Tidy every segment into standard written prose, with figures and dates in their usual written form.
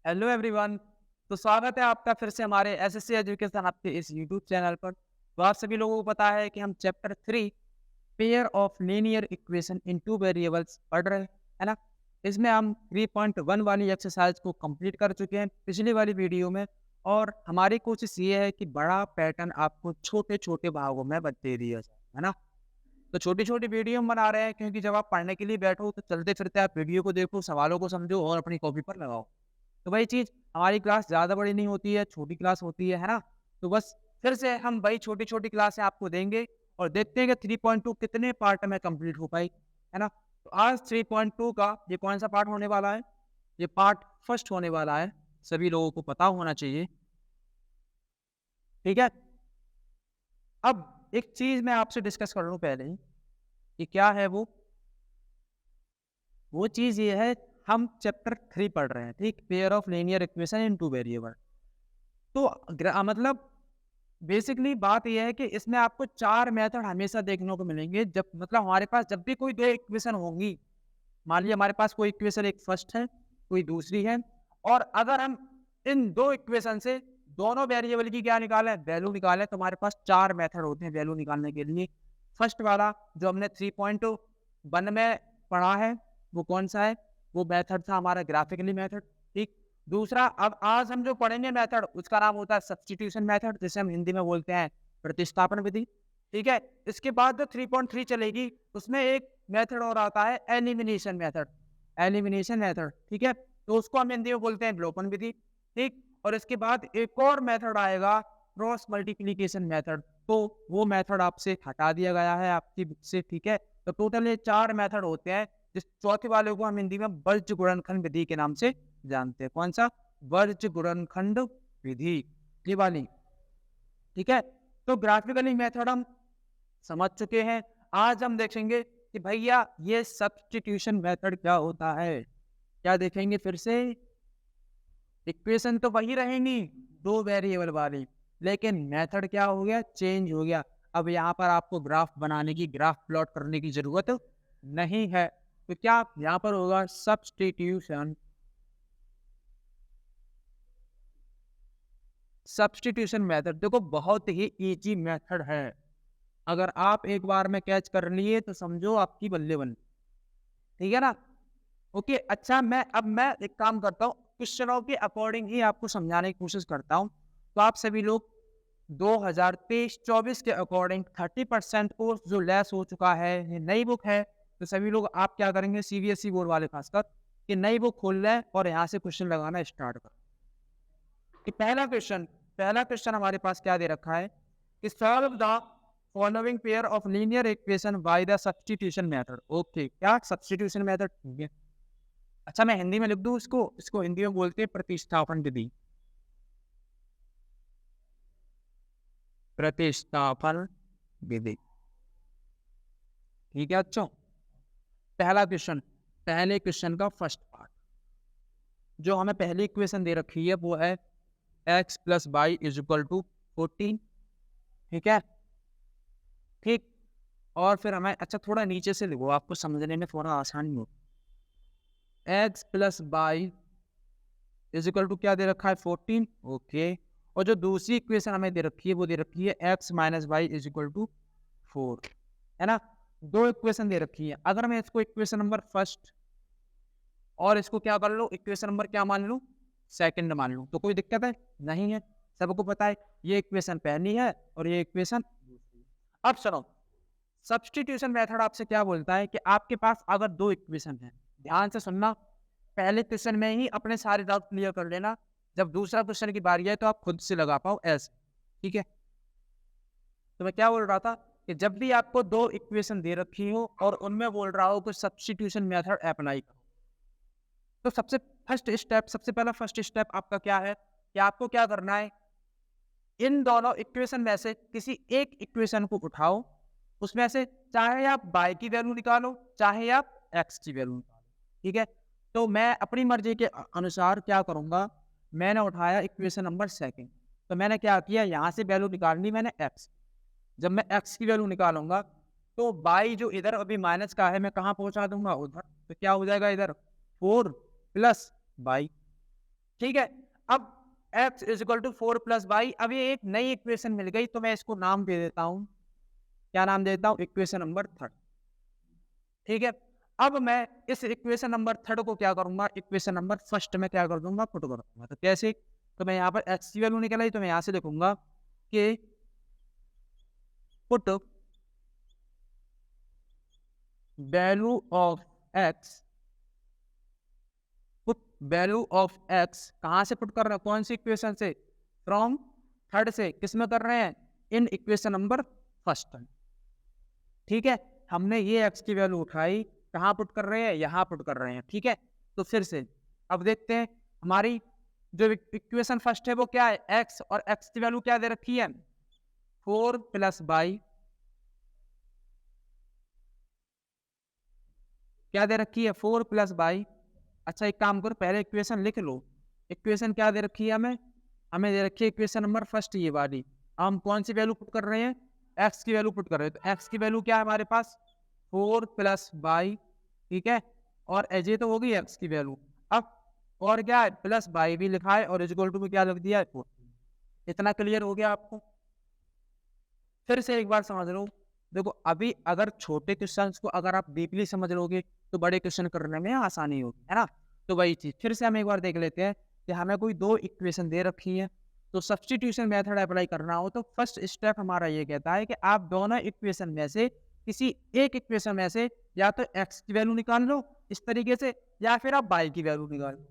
Hello everyone. तो स्वागत है आपका फिर से हमारे एसएससी एजुकेशन आपके इस यूट्यूब चैनल पर। तो आप सभी लोगों को पता है कि हम chapter 3 pair of linear equation in two variables पढ़ रहे हैं, है ना। इसमें हम 3.1 वाली एक्सरसाइज को कंप्लीट कर चुके हैं पिछली वाली वीडियो में। और हमारी कोशिश ये है कि बड़ा पैटर्न आपको छोटे छोटे भागों में दे दिया जाए, है ना। तो छोटी छोटी वीडियो हम बना रहे हैं क्योंकि जब आप पढ़ने के लिए बैठो तो चलते फिरते आप वीडियो को देखो, सवालों को समझो और अपनी कॉपी पर लगाओ। तो वही चीज़, हमारी क्लास ज़्यादा बड़ी नहीं होती है, छोटी क्लास होती है ना? तो बस फिर से हम वही छोटी-छोटी क्लासें आपको देंगे और देखते हैं कि 3.2 कितने पार्ट में कंप्लीट हो पाई, है ना? तो आज 3.2 का ये कौन-सा पार्ट होने वाला है? ये पार्ट फर्स्ट होने वाला है, सभी लोगों को पता होना चाहिए, ठीक है? अब एक चीज़ मैं आपसे डिस्कस कर लूँ पहले ही, कि क्या है वो चीज़ ये है, हम चैप्टर 3 पढ़ रहे हैं, ठीक? Pair of linear equation in two variable. तो मतलब बेसिकली बात ये है कि इसमें आपको 4 मेथड हमेशा देखने को मिलेंगे। जब मतलब हमारे पास जब भी कोई 2 इक्वेशन होंगी, मान लीजिए हमारे पास कोई इक्वेशन एक फर्स्ट है, कोई दूसरी है, और अगर हम इन 2 इक्वेशन से दोनों वेरिएबल की क्या निकालें, वैल्यू निकालें, तो हमारे पास 4 मेथड होते हैं वैल्यू निकालने के लिए। फर्स्ट वाला जो हमने 3.1 में पढ़ा है, वो कौन-सा है? वो मेथड था हमारा ग्राफिकली मेथड, ठीक? दूसरा, अब आज हम जो पढ़ेंगे मेथड, उसका नाम होता है सब्स्टिट्यूशन मेथड, जिसे हम हिंदी में बोलते हैं प्रतिस्थापन विधि, ठीक है। इसके बाद जो 3.3 चलेगी, उसमें एक मेथड और आता है एलिमिनेशन मेथड, एलिमिनेशन मेथड, ठीक है। तो उसको हम हिंदी में बोलते हैं विलोपन विधि, ठीक। और इसके बाद एक और मेथड आएगा क्रॉस मल्टीप्लीकेशन मेथड, तो वो मेथड आपसे हटा दिया गया है आपकी बुक से, ठीक है। तो टोटल ये 4 मेथड होते हैं, जिस चौथे वाले को हम हिंदी में बज्र गुणनखंड विधि के नाम से जानते हैं। कौन सा? बज्र गुणनखंड विधि, ये वाली, ठीक है। तो ग्राफिकली मेथड हम समझ चुके हैं। आज हम देखेंगे कि भैया ये सब्स्टिट्यूशन मेथड क्या होता है। क्या देखेंगे फिर से? इक्वेशन तो वही रहेंगी, 2 वेरिएबल वाली, लेकिन मेथड क्या हो गया? चेंज हो गया। अब यहाँ पर आपको ग्राफ बनाने की, ग्राफ प्लॉट करने की जरूरत नहीं है। तो क्या यहाँ पर होगा? Substitution, substitution method. देखो बहुत ही इजी मेथड है, अगर आप एक बार में कैच कर लिए तो समझो आपकी बल्ले बल्ले, ठीक है ना। ओके, अच्छा मैं एक काम करता हूँ, क्वेश्चनों के अकॉर्डिंग ही आपको समझाने की कोशिश करता हूँ। तो आप सभी लोग 2023-24 के अकॉर्डिंग 30% कोर्स जो लेस हो चुका है, ये नई बुक है, तो सभी लोग आप क्या करेंगे, सीबीएसई बोर्ड वाले खासकर, कि नई बुक खोल लें और यहाँ से क्वेश्चन लगाना स्टार्ट करें। कि पहला क्वेश्चन हमारे पास क्या दे रखा है कि solve the following pair of linear equation by the substitution method. Okay, क्या सब्स्टिट्यूशन मेथड? ठीक है। अच्छा, मैं हिंदी में लिख दूं इसको, इसको हिंदी में बोलते हैं प्रतिस्थापन विधि, प्रतिस्थापन विधि, ठीक है। अच्छा, पहला क्वेश्चन, पहले क्वेश्चन का फर्स्ट पार्ट, जो हमें पहली इक्वेशन दे रखी है वो है x plus y is equal to 14, ठीक है, ठीक। और फिर हमें, अच्छा थोड़ा नीचे से लिखो, आपको समझने में थोड़ा आसानी हो। x plus y is equal to क्या दे रखा है? 14, ओके। और जो दूसरी इक्वेशन हमें दे रखी है वो दे रखी है x minus y is equal to 4, है ना। दो इक्वेशन दे रखी है। अगर मैं इसको इक्वेशन नंबर फर्स्ट और इसको क्या कर लो, इक्वेशन नंबर क्या मान लूँ? सेकंड मान लूँ, तो कोई दिक्कत है? नहीं है, सबको पता है ये इक्वेशन पहली है और ये इक्वेशन दूसरी। अब सुनो, सब्स्टिट्यूशन मेथड आपसे क्या बोलता है कि आपके पास अगर 2 इक्वेशन है, ध्यान से सुनना, पहले क्वेश्चन में ही अपने सारे डाउट क्लियर कर लेना, जब दूसरा क्वेश्चन की बारी आए तो आप खुद से लगा पाओ ऐसे, ठीक है। तो मैं क्या बोल रहा था कि जब भी आपको 2 इक्वेशन दे रखी हो और उनमें बोल रहा हो कि सब्स्टिट्यूशन मेथड अप्लाई करो, तो सबसे पहला फर्स्ट स्टेप आपका क्या है कि आपको क्या करना है, इन दोनों इक्वेशन में से किसी एक इक्वेशन को उठाओ, उसमें से चाहे आप y की वैल्यू निकालो, चाहे आप x की वैल्यू निकालो, ठीक है। तो मैं अपनी मर्जी के अनुसार क्या करूंगा, मैंने उठाया इक्वेशन नंबर सेकंड, तो मैंने क्या किया, यहाँ से वैल्यू निकालनी मैंने x। जब मैं x की वैल्यू निकालूंगा तो y जो इधर अभी माइनस का है, मैं कहाँ पहुंचा दूंगा? उधर। तो क्या हो जाएगा इधर? 4 प्लस y, ठीक है। अब x is equal to 4 plus y, अब ये एक नई इक्वेशन मिल गई तो मैं इसको नाम दे देता हूँ, क्या नाम देता हूँ, इक्वेशन नंबर थर्ड। ठीक है। अब मैं इस इक्वेशन नंबर थर्ड को क्या करूंगा, इक्वेशन नंबर फर्स्ट में क्या कर दूंगा, पुट कर दूंगा। तो कैसे, तो मैं यहाँ पर x की वैल्यू निकल आई तो मैं यहाँ से लिखूंगा कि put value of x, put value of x कहाँ से पुट कर रहे हैं, कौन सी इक्वेशन से, फ्रॉम थर्ड से, किस में कर रहे हैं, इन इक्वेशन नंबर फर्स्ट। ठीक है, हमने ये x की वैल्यू उठाई, कहाँ पुट कर रहे हैं, यहाँ पुट कर रहे हैं। ठीक है, तो फिर से अब देखते हैं हमारी जो इक्वेशन फर्स्ट है वो क्या है, x, और x की वैल्यू क्या दे रखी है, 4 प्लस वाई, क्या दे रखी है, 4 प्लस वाई। अच्छा एक काम करो, पहले इक्वेशन लिख लो, इक्वेशन क्या दे रखी है हमें, हमें दे रखी है इक्वेशन नंबर फर्स्ट ये वाली। हम कौन सी वैल्यू पुट कर रहे हैं, x की वैल्यू पुट कर रहे हैं, तो x की वैल्यू क्या है हमारे पास, 4 प्लस वाई। ठीक है, और एज तो होगी x की वैल्यू, अब और क्या है, प्लस वाई भी लिखा है, और इक्वल टू में क्या लिख दिया है, 4। इतना क्लियर हो गया आपको। फिर से एक बार समझ लो, देखो अभी अगर छोटे क्वेश्चंस को अगर आप डीपली समझ लोगे तो बड़े क्वेश्चन करने में आसानी होगी, है ना। तो वही चीज फिर से हम एक बार देख लेते हैं कि हमें कोई दो इक्वेशन दे रखी है, तो सब्स्टिट्यूशन मेथड अप्लाई करना हो तो फर्स्ट स्टेप हमारा ये कहता है कि आप दोनों इक्वेशन में से किसी एक इक्वेशन में से या तो x की वैल्यू निकाल लो इस तरीके से, या फिर आप y की वैल्यू निकाल लो,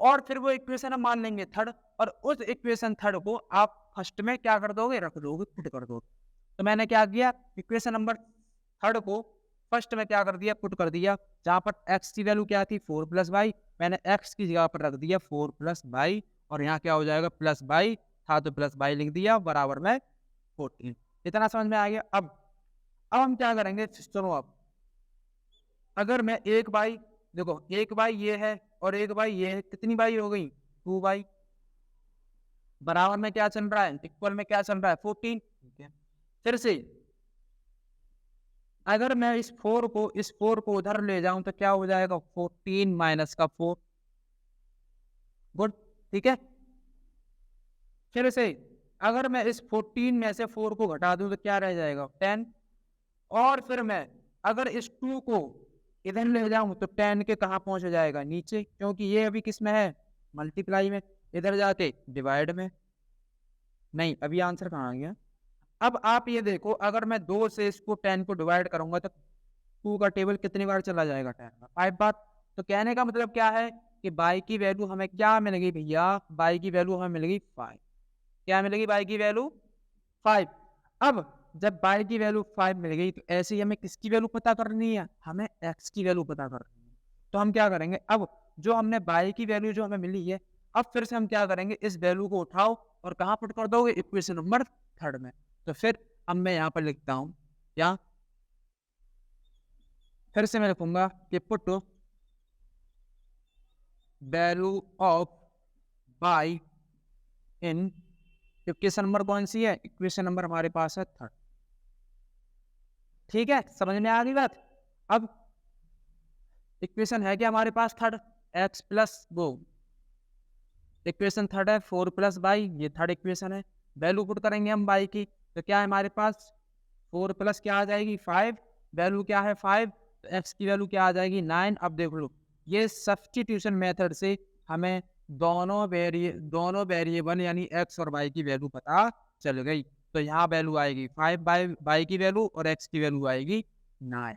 और फिर वो इक्वेशन हम मान लेंगे थर्ड, और उस इक्वेशन थर्ड को आप फर्स्ट में क्या कर दोगे, रख दोगे, पुट कर दोगे। तो मैंने क्या किया, इक्वेशन नंबर थर्ड को फर्स्ट में क्या कर दिया, पुट कर दिया, जहां पर x की वैल्यू क्या थी, 4 प्लस वाई, मैंने x की जगह पर रख दिया 4 प्लस वाई, और यहाँ क्या हो जाएगा, प्लस वाई था तो प्लस वाई लिख दिया, बराबर में 14। इतना समझ में आ गया। अब हम क्या करेंगे, चलो अब अगर मैं एक बाई, देखो एक बाई ये है और एक बाई ये है, कितनी बाई हो गई, 2 बाई, बराबर में क्या चल रहा है, इक्वल में क्या चल रहा है, 14। ठीक है, फिर से अगर मैं इस 4 को उधर ले जाऊं तो क्या हो जाएगा, 14 माइनस का 4, गुड। ठीक है, फिर से अगर मैं इस 14 में से 4 को घटा दूं तो क्या रह जाएगा, 10, और फिर मैं अगर इस 2 को इधर ले जाऊं तो 10 के कहाँ पहुंच जाएगा, नीचे, क्योंकि ये अभी किस में है, मल्टीप्लाई में, इधर जाके डिवाइड में, नहीं अभी आंसर कहाँ आ गया। अब आप ये देखो, अगर मैं 2 से इसको 10 को डिवाइड करूंगा तो 2 का टेबल कितनी बार चला जाएगा, 10 बार, 5 बार। तो कहने का मतलब क्या है कि बाई की वैल्यू हमें क्या मिलेगी भैया, बाई की वैल्यू हमें मिलेगी 5। क्या मिलेगी, बाई की वैल्यू 5। अब जब बाई की वैल्यू 5 मिल गई तो ऐसे ही हमें किसकी वैल्यू पता करनी है, हमें x की वैल्यू पता करनी है। तो हम क्या करेंगे, अब जो हमने बाई की वैल्यू जो हमें मिली है, अब फिर से हम क्या करेंगे, इस वैल्यू को उठाओ और कहाँ पुट कर दोगे, इक्वेशन नंबर थर्ड में। तो फिर अब मैं यहाँ पर लिखता हूँ, या फिर से मैं लिखूंगा कि put value of by in, equation number कौन सी है, इक्वेशन नंबर हमारे पास है थर्ड। ठीक है, समझ में आ गई बात। अब इक्वेशन है क्या हमारे पास थर्ड, x प्लस वो इक्वेशन थर्ड है 4 प्लस वाई, ये थर्ड इक्वेशन है। वैल्यू पुट करेंगे हम y की, तो क्या है हमारे पास, 4 प्लस क्या आ जाएगी 5, वैल्यू क्या है 5, तो x की वैल्यू क्या आ जाएगी 9। अब देख लो, ये सब्स्टिट्यूशन मेथड से हमें दोनों वेरिएबल यानी x और y की वैल्यू पता चल गई। तो यहाँ वैल्यू आएगी 5 बाई y की वैल्यू, और x की वैल्यू आएगी 9।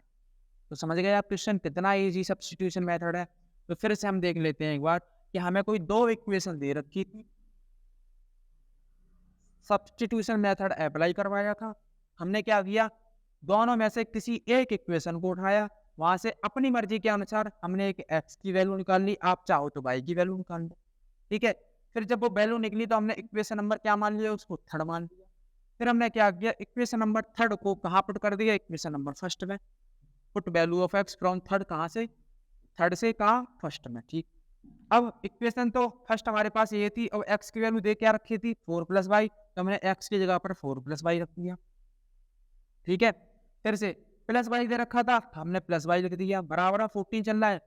तो समझ गए आप क्वेश्चन कितना इजी सब्स्टिट्यूशन मेथड है। तो फिर से हम देख लेते हैं एक बार कि हमें कोई दो इक्वेशन दे रखी थी, सब्स्टिट्यूशन मेथड अप्लाई करवाया था, हमने क्या किया, दोनों में से किसी एक इक्वेशन को उठाया, वहां से अपनी मर्जी के अनुसार हमने एक x की वैल्यू निकाल ली, आप चाहो तो y की वैल्यू निकाल लो। ठीक है, फिर जब वो वैल्यू निकली तो हमने इक्वेशन नंबर क्या मान लिया, उसको थर्ड मान लिया। फिर हमने क्या किया, इक्वेशन नंबर थर्ड को कहाँ पुट कर दिया, इक्वेशन नंबर फर्स्ट में। Put value of x from third, कहाँ से, थर्ड से कहाँ, फर्स्ट में। ठीक, अब इक्वेशन तो फर्स्ट हमारे पास ये थी, अब x की वैल्यू दे क्या रखी थी 4 प्लस वाई, तो हमने x की जगह पर 4 प्लस वाई रख दिया। ठीक है, फिर से प्लस वाई दे रखा था, हमने प्लस वाई लिख दिया, बराबर 14 चल रहा है।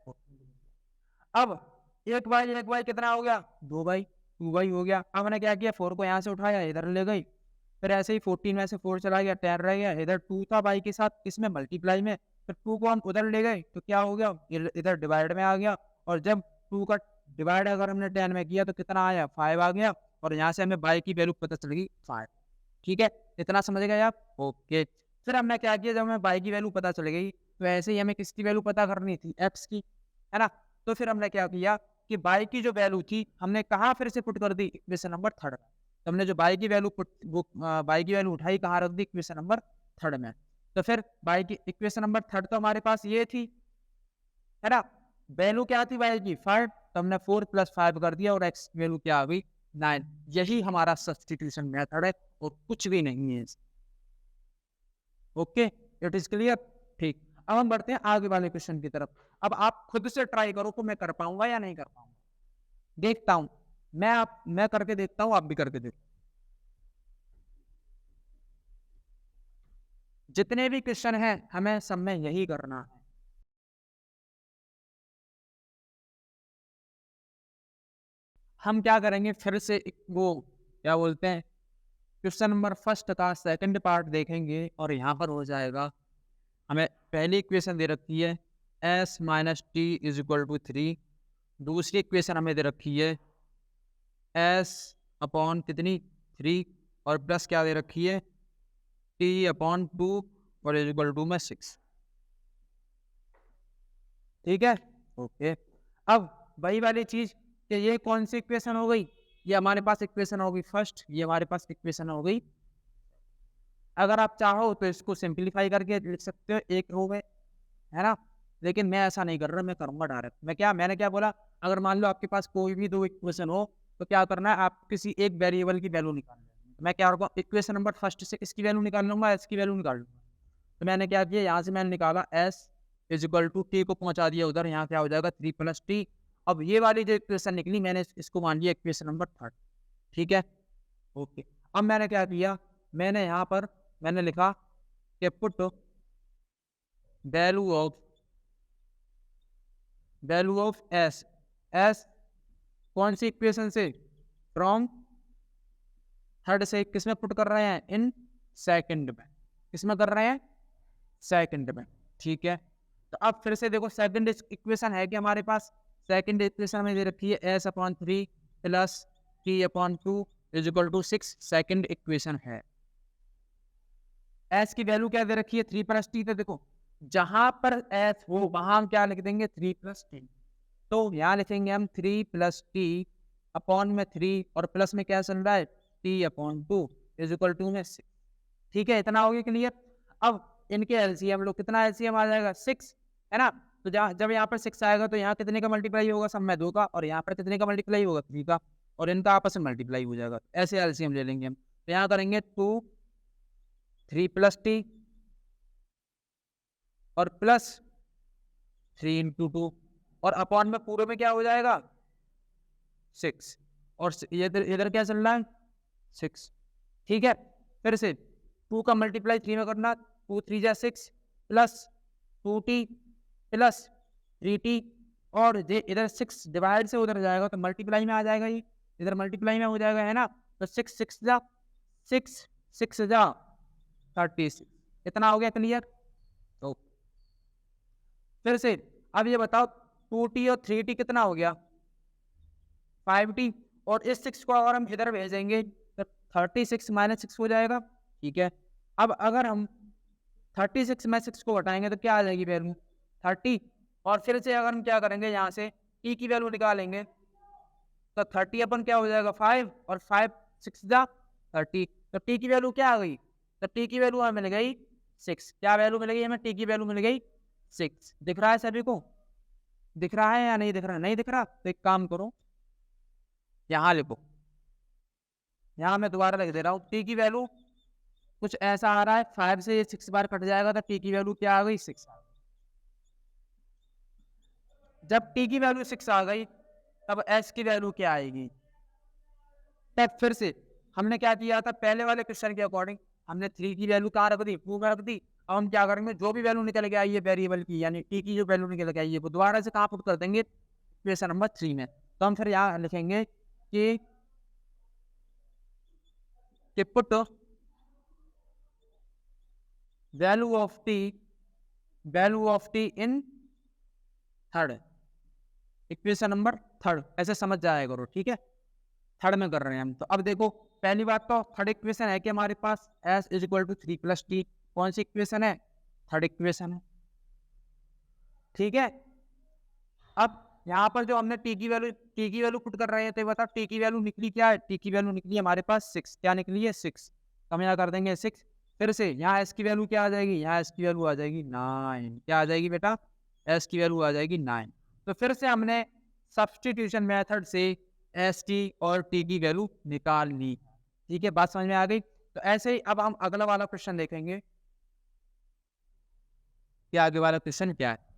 अब 1 बाई कितना हो गया 2 बाई 2 बाई हो गया। अब मैंने क्या किया 4 को यहाँ से उठाया इधर ले गई, फिर ऐसे ही 14 में से 4 चला गया 10 रह गया, इधर 2 था बाई के साथ इसमें मल्टीप्लाई में, फिर 2 को हम उधर ले गए तो क्या हो गया इधर डिवाइड में आ गया, और जब 2 का डिवाइड अगर हमने 10 में किया तो कितना आया 5 आ गया, और यहाँ से हमें बाई की वैल्यू पता चल गई 5। ठीक है, इतना समझ गए आप? ओके। फिर हमने क्या किया, जब हमें बाई की वैल्यू पता चल गई तो ऐसे ही हमें किसकी वैल्यू पता करनी थी एक्स की, है ना। तो फिर हमने क्या किया कि बाई की जो वैल्यू थी हमने कहाँ फिर से पुट कर दी इक्वेशन नंबर 3 में। तो हमने जो बाई की वैल्यू बाई की वैल्यू उठाई कहाँ रख दी इक्वेशन नंबर 3 में। तो फिर बाई की इक्वेशन नंबर 3 तो हमारे पास ये थी, है ना। वैल्यू क्या थी बाई की 5, तो हमने 4 + 5 कर दिया और एक्स वैल्यू क्या आ गई 9। यही हमारा सब्स्टिट्यूशन मेथड है और कुछ भी नहीं है। Okay, it is clear. ठीक, अब हम बढ़ते हैं आगे वाले क्वेश्चन की तरफ। अब आप खुद से ट्राई करो तो मैं कर पाऊंगा या नहीं कर पाऊंगा, देखता हूं। मैं करके देखता हूं, आप भी करके देखो। जितने भी क्वेश्चन हैं हमें सब में यही करना है। हम क्या करेंगे फिर से वो क्या बोलते हैं क्वेश्चन नंबर फर्स्ट का सेकंड पार्ट देखेंगे, और यहाँ पर हो जाएगा हमें पहली इक्वेशन दे रखी है s - t = 3, दूसरी इक्वेशन हमें दे रखी है s अपॉन कितनी 3 और प्लस क्या दे रखी है t/2 और = में 6। ठीक है, ओके। अब वही वाली चीज कि ये कौन सी इक्वेशन हो गई, ये हमारे पास इक्वेशन हो गई फर्स्ट, ये हमारे पास इक्वेशन हो गई। अगर आप चाहो तो इसको सिंपलीफाई करके लिख सकते हो एक रो में, है ना। लेकिन मैं ऐसा नहीं कर रहा, मैं करूंगा डायरेक्ट। मैंने क्या बोला, अगर मान लो आपके पास कोई भी दो इक्वेशन हो तो क्या करना है, आप किसी एक वेरिएबल की वैल्यू निकालना है। मैं क्या करूँगा, इक्वेशन नंबर फर्स्ट से इसकी वैल्यू निकाल लूंगा, एस की वैल्यू निकाल लूंगा। तो मैंने क्या किया, यहाँ से मैंने निकाला एस = टी को पहुंचा दिया उधर, यहाँ क्या हो जाएगा 3 + t। अब ये वाली जो इक्वेशन निकली मैंने इसको मान लिया इक्वेशन नंबर 3। ठीक है, ओके। अब मैंने क्या किया, मैंने यहाँ पर मैंने लिखा कि put value of S, S कौन सी इक्वेशन से, फ्रॉम 3 से किस में पुट कर रहे हैं, इन सेकंड में। किस में कर रहे हैं, सेकंड में। ठीक है, तो अब फिर से देखो सेकंड इक्वेशन है कि हमारे पास सेकंड इक्वेशन में दे रखी है s/3 + t/2 = 6। सेकंड इक्वेशन है, s की वैल्यू क्या दे रखी है 3 + t। तो देखो जहां पर s हो वहां हम क्या लिख देंगे 3 + t। तो यहाँ लिखेंगे हम 3 + t अपॉन में 3 और प्लस में क्या चल रहा है t/2 = में 6। ठीक है, इतना हो गया क्लियर। अब इनके एलसीएम लो, कितना एलसीएम आ जाएगा 6, है ना। तो जब यहाँ पर 6 आएगा तो यहाँ कितने का मल्टीप्लाई होगा, सब में 2 का, और यहाँ पर कितने का मल्टीप्लाई होगा 3 का, और इनका आपस में मल्टीप्लाई हो जाएगा। ऐसे एलसीएम ले लेंगे हम। तो यहाँ करेंगे 2 3 + t और प्लस 3 × 2 और अपॉन में पूरे में क्या हो जाएगा 6, और इधर क्या चल रहा है 6। ठीक है, फिर से 2 का मल्टीप्लाई 3 में करना, 2 3 जा 6 प्लस 2t प्लस 3t, और इधर 6 डिवाइड से उधर जाएगा तो मल्टीप्लाई में आ जाएगा, ये इधर मल्टीप्लाई में हो जाएगा, है ना। तो 6 6 जा 6 6 जा 36। इतना हो गया क्लियर। तो फिर से अब ये बताओ 2t और 3t कितना हो गया 5t, और इस 6 को अगर हम इधर भेजेंगे तो 36 - 6 हो जाएगा। ठीक है, अब अगर हम 36 में 6 को हटाएंगे तो क्या आ जाएगी वैल्यू 30, और फिर से अगर हम क्या करेंगे यहाँ से t की वैल्यू निकालेंगे तो 30 अपन क्या हो जाएगा 5, और 5 6 जा 30, तो t की वैल्यू क्या आ गई, तो t की वैल्यू हमें मिल गई 6। क्या वैल्यू मिल गई हमें, t की वैल्यू मिल गई 6। दिख रहा है सभी को, दिख रहा है या नहीं दिख रहा, नहीं दिख रहा तो एक काम करो यहाँ लिखो, यहाँ मैं दोबारा लिख दे रहा हूँ। t की वैल्यू कुछ ऐसा आ रहा है, 5 से ये 6 बार कट जाएगा तो t की वैल्यू क्या आ गई 6 आ गई। जब t की वैल्यू 6 आ गई तब s की वैल्यू क्या आएगी, तब फिर से हमने क्या किया था पहले वाले क्वेश्चन के अकॉर्डिंग, हमने 3 की वैल्यू कहाँ रख दी 2 में रख दी। अब हम क्या करेंगे, जो भी वैल्यू निकल के आई है वेरिएबल की, यानी t की जो वैल्यू निकल के आई है वो दोबारा से कहाँ पुट कर देंगे इक्वेशन नंबर 3 में। तो हम फिर यहाँ लिखेंगे कि put value of T in third, equation number third, ऐसे समझ जाया करो, ठीक है। थर्ड में कर रहे हैं हम। तो अब देखो पहली बात तो थर्ड इक्वेशन है कि हमारे पास s is equal to 3 plus t, कौन सी इक्वेशन है? थर्ड इक्वेशन है, ठीक है। अब यहाँ पर जो हमने टी की वैल्यू पुट कर रहे हैं, तो बताओ टी की वैल्यू निकली क्या है? टी की वैल्यू निकली हमारे पास 6, क्या निकली है? 6। तो हम यहाँ कर देंगे 6। फिर से यहाँ एस की वैल्यू क्या आ जाएगी? यहाँ एस की वैल्यू आ जाएगी 9। क्या आ जाएगी बेटा? एस की वैल्यू आ जाएगी 9। तो फिर से हमने सब्सटीट्यूशन मेथड से एस टी और टी की वैल्यू निकाल ली, ठीक है। बात समझ में आ गई? तो ऐसे ही अब हम अगला वाला क्वेश्चन देखेंगे कि आगे वाला क्वेश्चन क्या है।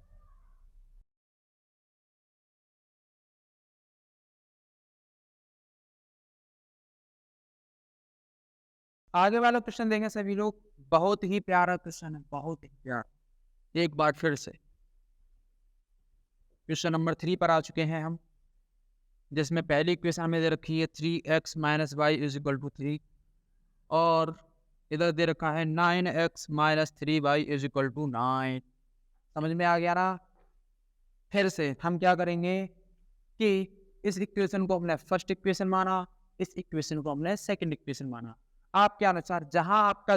आगे वाला क्वेश्चन देंगे सभी लोग, बहुत ही प्यारा क्वेश्चन है, बहुत ही प्यारा। एक बार फिर से क्वेश्चन नंबर 3 पर आ चुके हैं हम, जिसमें पहली इक्वेशन हमें दे रखी है 3x minus y is equal to 3, और इधर दे रखा है 9x minus 3y is equal to 9। समझ में आ गया ना? फिर से हम क्या करेंगे कि इस इक्वेशन को हमने फर्स्ट इक्वेशन माना, इस इक्वेशन को हमने सेकंड इक्वेशन माना। आपके अनुसार जहां आपका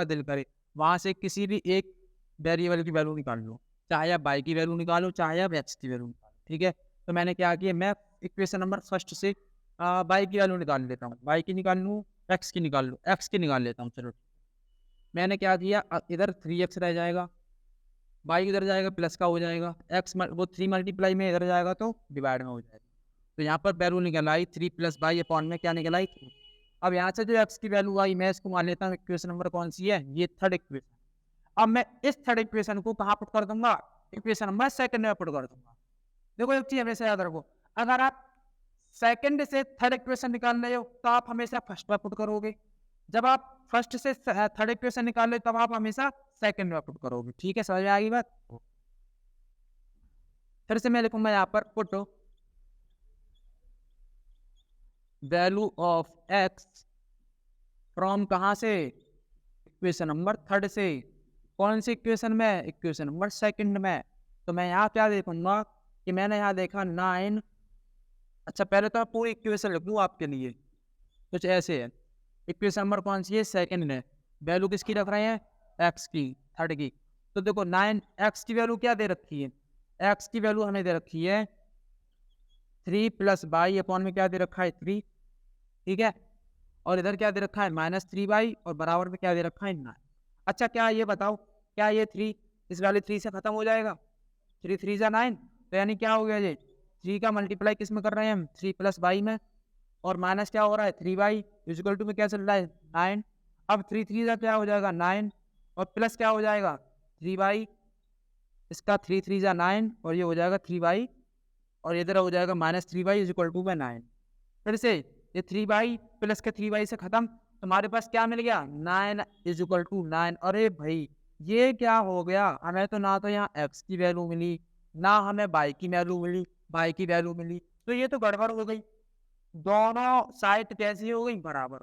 दिल करे वहां से किसी भी एक वेरिएबल की वैल्यू निकाल लो, चाहे आप y की वैल्यू निकालो, चाहे आप x की वैल्यू निकालो, ठीक है। तो मैंने क्या किया, मैं इक्वेशन नंबर फर्स्ट से y की वैल्यू निकाल लेता हूँ, y की निकाल लूँ, x की निकाल लूँ, x की निकाल लेता हूँ। चलो मैंने क्या किया, इधर 3x रह जाएगा, y इधर जाएगा प्लस का हो जाएगा, x वो 3 मल्टीप्लाई में इधर जाएगा तो डिवाइड में हो जाएगा। तो यहाँ पर वैल्यू निकल आई 3 प्लस वाई अपॉन में क्या निकल आई 3। अब यहाँ से जो x की वैल्यू आई, मैं इसको मान लेता हूँ इक्वेशन नंबर कौन सी है, ये थर्ड इक्वेशन। अब मैं इस थर्ड इक्वेशन को कहाँ पुट कर दूंगा? इक्वेशन नंबर सेकंड में पुट कर दूंगा। देखो एक चीज हमेशा याद रखो, अगर आप सेकंड से थर्ड इक्वेशन निकाल रहे हो तो आप हमेशा फर्स्ट में पुट करोगे, जब आप फर्स्ट से थर्ड इक्वेशन निकाल रहे हो तब आप हमेशा सेकंड में पुट करोगे, ठीक है। समझ में आ गई बात? फिर से मैं लिखूंगा यहाँ पर put value of x from कहाँ से? इक्वेशन नंबर थर्ड से। कौन सी इक्वेशन में? इक्वेशन नंबर सेकंड में। तो मैं यहाँ क्या देखूंगा कि मैंने यहाँ देखा 9। अच्छा पहले तो पूरी इक्वेशन लिख दूँ आपके लिए, कुछ ऐसे है। इक्वेशन नंबर कौन सी है? सेकंड है। वैल्यू किसकी रख रहे हैं? एक्स की, थर्ड की। तो देखो 9, एक्स की वैल्यू क्या दे रखी है? एक्स की वैल्यू हमें दे रखी है 3 प्लस वाई अपॉन में क्या दे रखा है 3, ठीक है। और इधर क्या दे रखा है -3y, और बराबर में क्या दे रखा है 9। अच्छा क्या ये बताओ, क्या ये 3 इस वाले 3 से खत्म हो जाएगा? 3 3 जा 9, तो यानी क्या हो गया ये 3 का मल्टीप्लाई किस में कर रहे हैं हम? 3 प्लस वाई में, और माइनस क्या हो रहा है 3y इक्वल टू में क्या चल रहा है 9। अब 3 3 जा क्या हो जाएगा 9, और प्लस क्या हो जाएगा 3y, इसका 3 3 जा 9, और ये हो जाएगा 3y, और इधर हो जाएगा -3y इक्वल टू में 9। फिर से ये 3y प्लस के 3y से खत्म, तुम्हारे पास क्या मिल गया 9 इज इक्वल टू 9। अरे भाई ये क्या हो गया, हमें तो ना तो यहाँ x की वैल्यू मिली, ना हमें y की वैल्यू मिली, तो ये तो गड़बड़ हो गई। दोनों साइड कैसी हो गई? बराबर।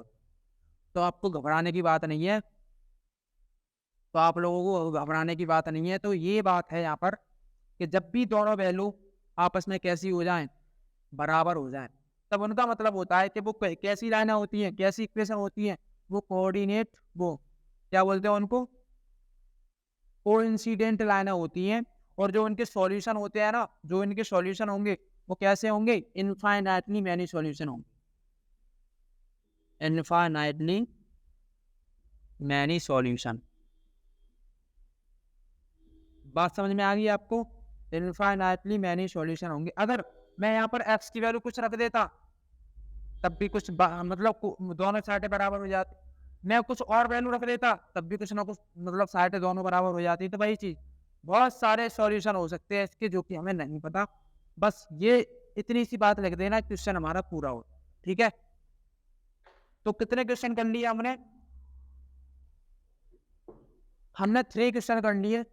तो आपको घबराने की बात नहीं है, तो आप लोगों को घबराने की बात नहीं है। तो ये बात है यहाँ पर कि जब भी दोनों वैल्यू आपस में कैसी हो जाएं, बराबर हो जाएं, तब उनका मतलब होता है कि वो कैसी लाइनें होती हैं, कैसी इक्वेशन होती हैं, वो कोऑर्डिनेट, वो क्या बोलते हैं उनको, कोइंसिडेंट लाइनें होती हैं। और जो इनके सॉल्यूशन होते हैं ना, जो इनके सॉल्यूशन होंगे वो कैसे होंगे? इनफाइनाइटली मैनी सॉल्यूशन होंगे, इनफाइनाइटली मैनी सॉल्यूशन। बात समझ में आ गई आपको? इनफाइनाइटली मैनी सॉल्यूशन होंगे। अगर मैं यहाँ पर x की वैल्यू कुछ रख देता तब भी कुछ मतलब दोनों साइडें बराबर हो जाती, मैं कुछ और वैल्यू रख देता तब भी कुछ ना कुछ मतलब साइडें दोनों बराबर हो जाती। तो वही चीज, बहुत सारे सॉल्यूशन हो सकते हैं इसके जो कि हमें नहीं पता। बस ये इतनी सी बात लिख देना, क्वेश्चन हमारा पूरा हो, ठीक है। तो कितने क्वेश्चन कर लिए हमने? 3 क्वेश्चन कर लिए।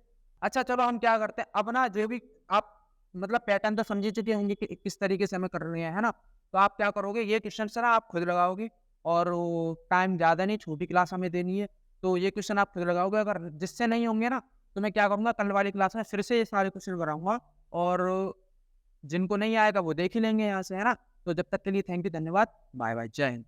अच्छा चलो हम क्या करते हैं, अब ना जो भी आप मतलब पैटर्न तो समझ ही चुके होंगे कि किस तरीके से हमें कर रहे हैं, है ना? तो आप क्या करोगे, ये क्वेश्चन ना आप खुद लगाओगे और टाइम ज़्यादा नहीं, छोटी क्लास हमें देनी है, तो ये क्वेश्चन आप खुद लगाओगे। अगर जिससे नहीं होंगे ना, तो मैं क्या करूँगा, कल वाली क्लास में फिर से ये सारे क्वेश्चन कराऊँगा और जिनको नहीं आएगा वो देख ही लेंगे यहाँ से, है ना? तो जब तक के लिए थैंक यू, धन्यवाद, बाय बाय, जय हिंद।